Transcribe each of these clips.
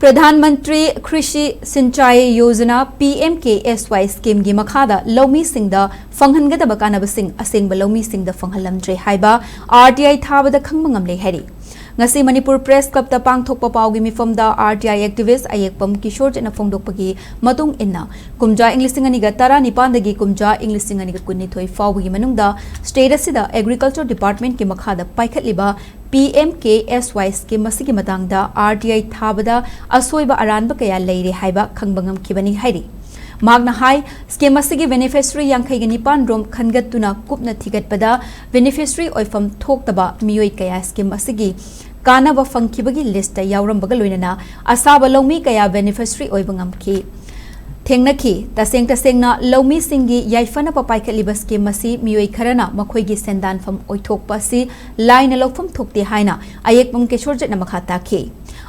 प्रधानमंत्री कृषि सिंचाई योजना PMKSY स्कीम की मखादा Loumee-Singda Phangladaba Kanabasing असेंब Loumisingda Phanglamdre हाइबा RTI थाबद खंगमंगमले हैरी ngasi Manipur Press Club ta pangthokpa paugi mifamda RTI activist ayekpam Kishore jena phongdokpagi matung inna kumja Englishingani ga tara nipandagi kumja Englishingani ga kunnithoi fawgi manungda state asida agriculture department ki makhada paikhatliba PMKSY scheme asigi matangda RTI thabada asoiba aranba kaya leire haiba khangbangam kibani hairi Magna Hai scheme asigi beneficiary yankhai nipan rom khangatuna kupna thigatpada beneficiary oifam thoktaba miyoi kaya scheme asigi Kanaba Phangkibagi list yaurambaga loinana asaba Loumee kaya beneficiary oibangamki Thengnaki tasengna Loumisingda yaifana papaikhatliba scheme asi miyoi kharana makhoigi sendan fam oithokpa si laina lokfam thokte haina ayekpam Kishore jena makhata ki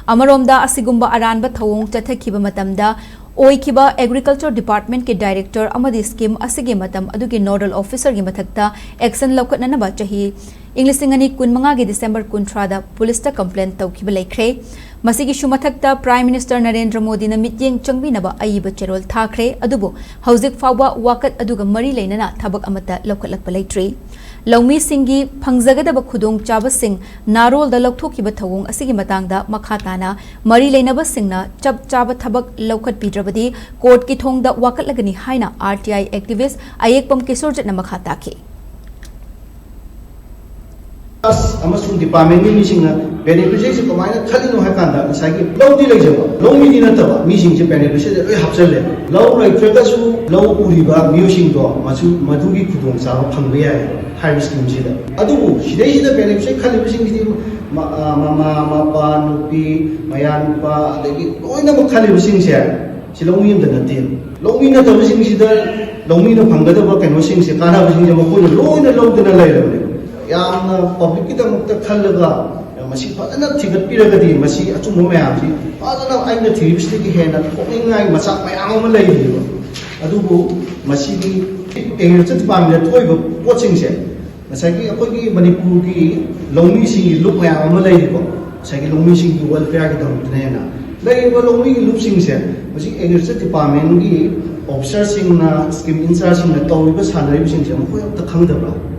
amaromda asigumba aranba thawong chathakiba matamda ओइकिबा agriculture department के director अमदी scheme असगे मतम अदुगे nodal officer की मथक्ता action लौकटनबा चाही इंग्लिशिंगनी 15 दिसंबर 13 दा police ता कंप्लेंट तौखिबा लेख्रे मसिगी शुमथक्ता प्राइम मिनिस्टर नरेंद्र मोदी न मित्येंग चंगबिनबा अयिबा चेरोल थाख्रे अदुबो हौजिक फावबा वाकत अदुगा मरी लेनना थबक अमता लौकटलकपा लेट्री Loumisingda Phangzagada Khudong Chabasing Narol the Loktokiba Thawong asigi matangda makhatana mari leinaba singna chab chaba thabak laukat pidrabadi court ki thongda wakat lagani haina RTI activist ayekpam Kishore jena makhata ki amasung department ni misingna beneficiary se kamaina khalino hakanda sagi lawdi leijaba Loumee ni nataba mising je beneficiary oi hapsale law raitra su law uriba musing do masu madugi khudong chaba phangba yai Hairi scheme sida adubu sidai beneficiary khalibasing di mama mapa nupi maya nupa adagi loina ma khalibasing se si Loumee da natin Loumee na tabasing sida Loumee na Phangadaba kano sing se Kanabasing ma ko loina lawdana lailabne yamna public kita mukta khallaga masi fadana thigat piragadi masi achum mayam si fadana aina thiribsti ki hena koingai masak mayam ma lei diba adubu masi gi agriculture department toiba poaching se masagi akoi Manipur ki Loumisingda loop mayam ma lei diba masagi Loumisingda welfare ki dam tena lei ba Loumee loop sing se masi agriculture department gi officer sing na scheme in charge sing na toiba sanari sing se ko ta khangdabra